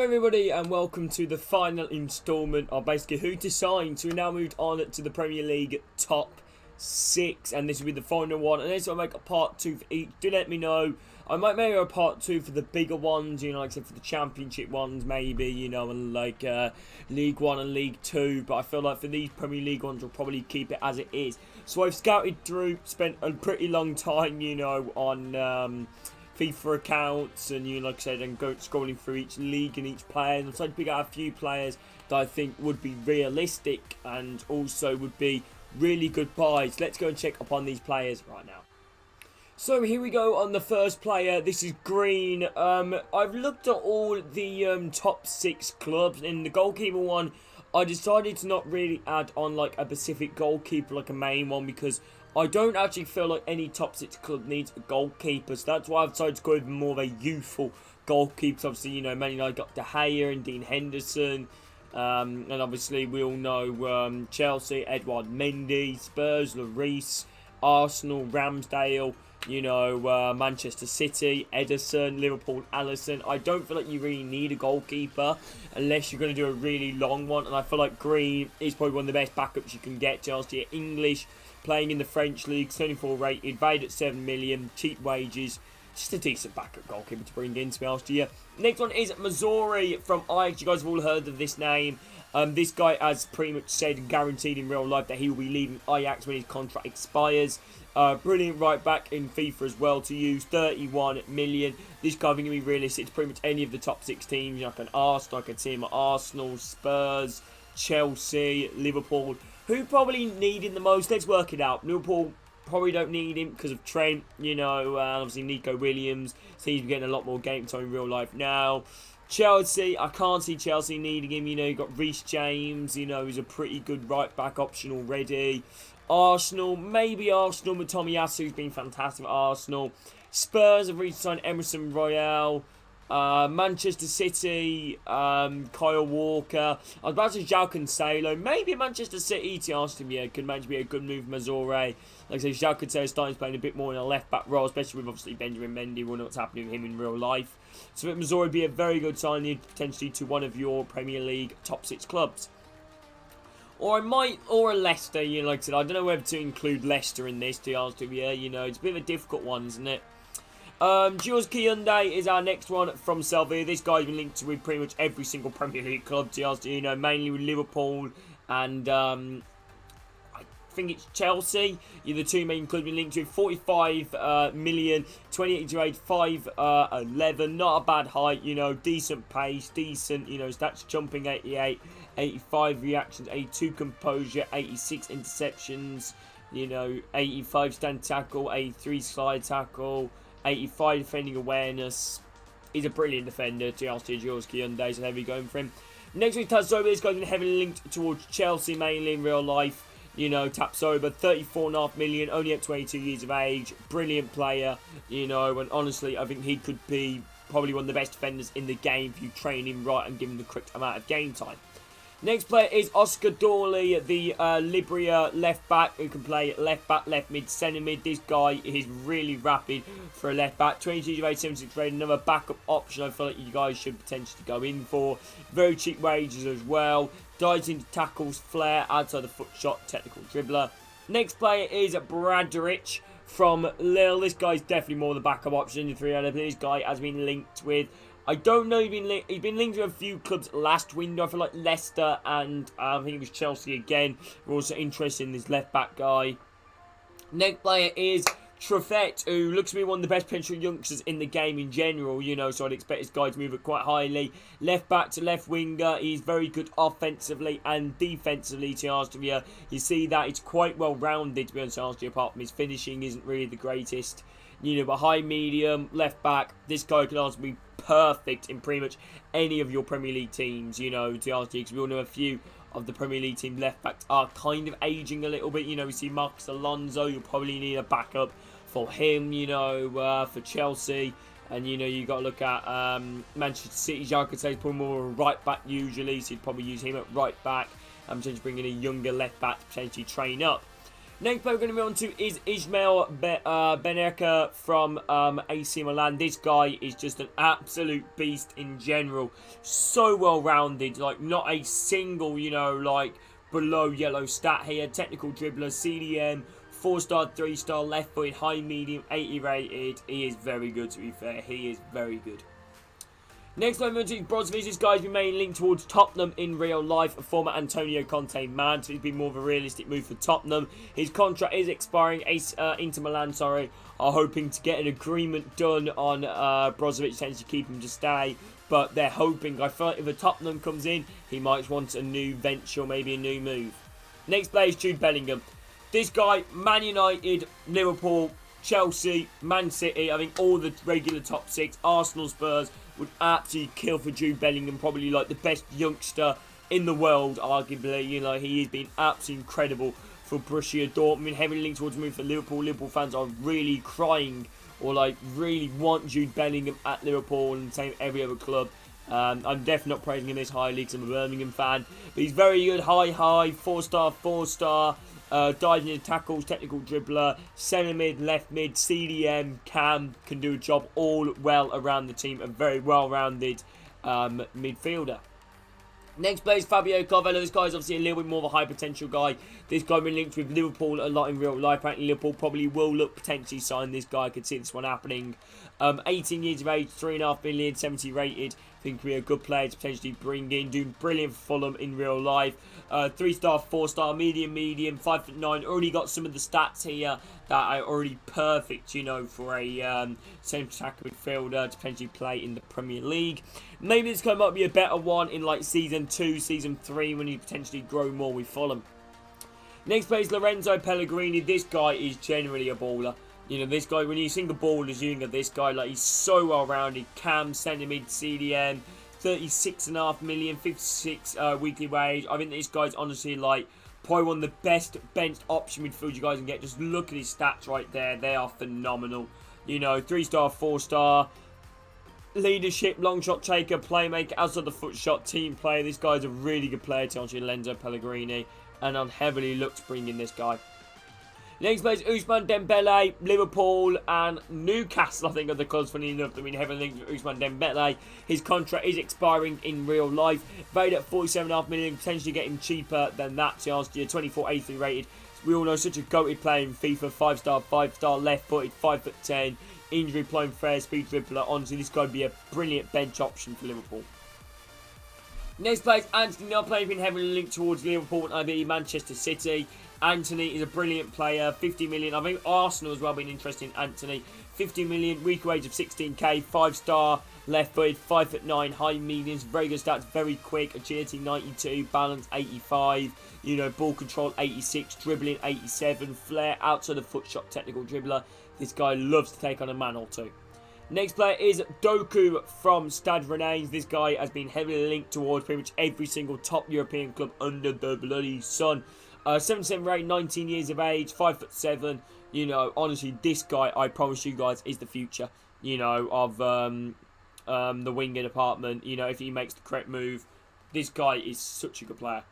Everybody, and welcome to the final instalment of basically Who to Sign. So we now moved on to the Premier League top 6, and this will be the final one. And this will make a part 2 for each. Do let me know. I might make a part 2 for the bigger ones, like I said, for the Championship ones maybe, and like League 1 and League 2. But I feel like for these Premier League ones, we'll probably keep it as it is. So I've scouted through, spent a pretty long time, on FIFA accounts and, like I said, and scrolling through each league and each player. And I'm trying to pick out a few players that I think would be realistic and also would be really good buys. Let's go and check upon these players right now. So here we go on the first player. This is Green. I've looked at all the top 6 clubs. In the goalkeeper one, I decided to not really add on like a specific goalkeeper, like a main one, because I don't actually feel like any top 6 club needs a goalkeeper. So that's why I've decided to go with more of a youthful goalkeeper. Obviously, Man United got De Gea and Dean Henderson. And obviously, we all know Chelsea, Edouard Mendy, Spurs, Lloris, Arsenal, Ramsdale, Manchester City, Ederson, Liverpool, Alisson. I don't feel like you really need a goalkeeper unless you're going to do a really long one. And I feel like Green is probably one of the best backups you can get. Chelsea English, playing in the French league, 74 rated, valued at 7 million, cheap wages. Just a decent backup goalkeeper to bring in, to be honest with you. Next one is Mazzori from Ajax. You guys have all heard of this name. This guy has pretty much said and guaranteed in real life that he will be leaving Ajax when his contract expires. Brilliant right back in FIFA as well to use, 31 million. This guy, I think, can be realistic to pretty much any of the top 6 teams. Like an Arsenal, I could see him at Arsenal, Spurs, Chelsea, Liverpool. Who probably need him the most? Let's work it out. Liverpool probably don't need him because of Trent, obviously Nico Williams seems to be getting a lot more game time in real life now. Chelsea, I can't see Chelsea needing him. You've got Reece James, who's a pretty good right back option already. Arsenal, maybe Arsenal with Tomiyasu, who's been fantastic at Arsenal. Spurs have recently signed Emerson Royale. Manchester City, Kyle Walker. I was about to say João Cancelo. Maybe Manchester City, to ask him, could manage to be a good move for Mazzore. Like I say, João Cancelo is starting to play a bit more in a left-back role, especially with obviously Benjamin Mendy. We know what's happening with him in real life. So I think Mazzore would be a very good signing, potentially to one of your Premier League top 6 clubs. Or a Leicester, like I said. I don't know whether to include Leicester in this, to be honest with you. It's a bit of a difficult one, isn't it? Jules Key Hyundai is our next one from Sevilla. This guy's been linked with pretty much every single Premier League club, to honest, mainly with Liverpool and I think it's Chelsea. The two main clubs been linked with. 45 million, 28 to age, 5'11". Not a bad height, decent pace, decent, stats jumping 88, 85 reactions, 82 composure, 86 interceptions, 85 stand tackle, 83 slide tackle, 85 defending awareness. He's a brilliant defender, to ask Jules Key Hyundai, so heavy going for him. Next week, Tapsoba. This guy's been heavily linked towards Chelsea, mainly in real life. Tapsoba, 34.5 million, only at 22 years of age. Brilliant player, and honestly, I think he could be probably one of the best defenders in the game if you train him right and give him the correct amount of game time. Next player is Oscar Dorley, the Libya left back, who can play left back, left mid, centre mid. This guy is really rapid for a left back. 22 of age, 76 rated, another backup option I feel like you guys should potentially go in for. Very cheap wages as well. Dives into tackles, flair, outside the foot shot, technical dribbler. Next player is Bradrich from Lille. This guy's definitely more the backup option in the 3 out of this guy has been linked with. I don't know, he's been linked to a few clubs last window. I feel like Leicester and I think it was Chelsea again were also interested in this left-back guy. Next player is Trafette, who looks to be one of the best potential youngsters in the game in general, so I'd expect this guy to move it quite highly. Left back to left winger, he's very good offensively and defensively, to ask you. You see that it's quite well rounded, to be honest with you, apart from his finishing isn't really the greatest. But high, medium, left back, this guy can also be perfect in pretty much any of your Premier League teams, to ask you, because we all know a few of the Premier League team left backs are kind of aging a little bit. We see Marcus Alonso, you'll probably need a backup for him, for Chelsea. And, you got to look at Manchester City. João Cancelo is probably more of a right back usually, so you'd probably use him at right back and potentially bring in a younger left back to potentially train up. Next player we're going to move on to is Ismail Beneka from AC Milan. This guy is just an absolute beast in general. So well-rounded, like not a single, you know, like below yellow stat here. Technical dribbler, CDM, 4-star, 3-star, left-footed, high, medium, 80 rated. He is very good, to be fair. He is very good. Next up, Brozovic. This guy's been mainly linked towards Tottenham in real life. A former Antonio Conte man, so he's been more of a realistic move for Tottenham. His contract is expiring. Inter Milan, are hoping to get an agreement done on Brozovic, essentially keep him to stay. But they're hoping. I feel like if a Tottenham comes in, he might want a new venture, maybe a new move. Next player is Jude Bellingham. This guy, Man United, Liverpool, Chelsea, Man City, I think all the regular top 6, Arsenal, Spurs, would absolutely kill for Jude Bellingham. Probably like the best youngster in the world, arguably. You know, he has been absolutely incredible for Borussia Dortmund. Heavily linked towards a move for Liverpool. Liverpool fans are really crying or like really want Jude Bellingham at Liverpool, and the same every other club. I'm definitely not praising him this highly because I'm a Birmingham fan. But he's very good. High, 4-star, 4-star. Diving in tackles, technical dribbler, centre mid, left mid, CDM, cam, can do a job all well around the team. A very well-rounded midfielder. Next player is Fabio Carvalho. This guy is obviously a little bit more of a high potential guy. This guy been linked with Liverpool a lot in real life. Apparently Liverpool probably will look potentially sign this guy. I could see this one happening. 18 years of age, 3.5 million, 70 rated. I think we're a good player to potentially bring in. Doing brilliant for Fulham in real life. 3-star, 4-star, medium, 5'9". Already got some of the stats here that are already perfect, you know, for a central attacker midfielder to potentially play in the Premier League. Maybe this guy might be a better one in like Season 2, Season 3 when you potentially grow more with Fulham. Next player is Lorenzo Pellegrini. This guy is generally a baller. You know, this guy, when you think of ballers, you think of this guy, like, he's so well-rounded. Cam, centre mid, CDM, 36.5 million, 56 weekly wage. I think this guy's honestly, like, probably one of the best benched option midfield you guys can get. Just look at his stats right there. They are phenomenal. You know, 3-star, 4-star. Leadership, long shot taker, playmaker, outside the foot shot, team player. This guy's a really good player to honestly Lorenzo Pellegrini. And I'm heavily looked to bring in this guy. Next player is Ousmane Dembele, Liverpool and Newcastle, I think, are the clubs, funny enough, that we heavily linked with Ousmane Dembele. His contract is expiring in real life. Valued at 47.5 million, potentially getting cheaper than that to last year. 24.83 rated. We all know such a goated player in FIFA. 5-star, 5-star, left-footed, 5'10", injury-prone, fair speed dribbler. Honestly, this guy would be a brilliant bench option for Liverpool. Next player is Anthony. Now playing been heavily linked towards Liverpool and IB Manchester City. Anthony is a brilliant player, 50 million. I think Arsenal as well been interested in Anthony. 50 million, week wage of 16k, 5-star, left-footed, 5'9", high mediums, very good stats, very quick, agility 92, balance 85, you know, ball control 86, dribbling 87, flair, outside the foot shot, technical dribbler. This guy loves to take on a man or two. Next player is Doku from Stade Rennais. This guy has been heavily linked towards pretty much every single top European club under the bloody sun. 7% rate, 19 years of age, 5'7". You know, honestly, this guy, I promise you guys, is the future, you know, of the winging department. You know, if he makes the correct move, this guy is such a good player.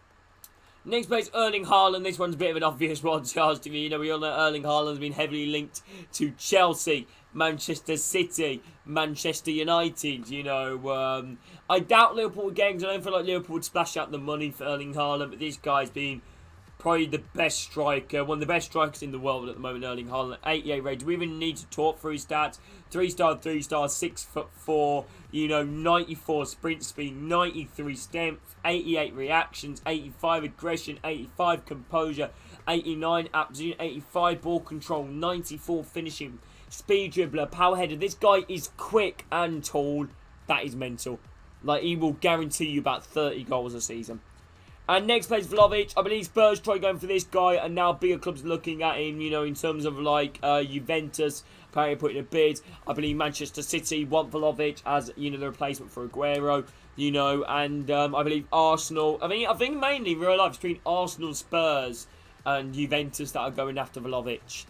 Next player is Erling Haaland. This one's a bit of an obvious one, Charles, to me. You know, we all know Erling Haaland has been heavily linked to Chelsea, Manchester City, Manchester United. You know, I doubt Liverpool would get him, because I don't feel like Liverpool would splash out the money for Erling Haaland, but this guy's been probably the best striker, one of the best strikers in the world at the moment, Erling Haaland. 88 rated. We even need to talk through his stats. 3-star, 3-star, 6'4", you know, 94 sprint speed, 93 strength, 88 reactions, 85 aggression, 85 composure, 89 absolute, 85 ball control, 94 finishing, speed dribbler, power header. This guy is quick and tall. That is mental. Like, he will guarantee you about 30 goals a season. And next player is Vlahovic. I believe Spurs tried going for this guy, and now bigger clubs looking at him, you know, in terms of like Juventus apparently putting a bid. I believe Manchester City want Vlahovic as, you know, the replacement for Aguero, you know, and I believe Arsenal. I think mainly in real life between Arsenal, Spurs, and Juventus that are going after Vlahovic.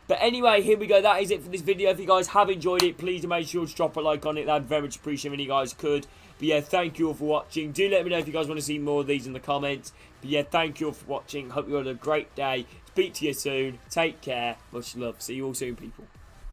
But anyway, here we go. That is it for this video. If you guys have enjoyed it, please make sure to drop a like on it. That'd very much appreciate if you guys could. But yeah, thank you all for watching. Do let me know if you guys want to see more of these in the comments. But yeah, thank you all for watching. Hope you all had a great day. It's been speak to you soon. Take care. Much love. See you all soon, people.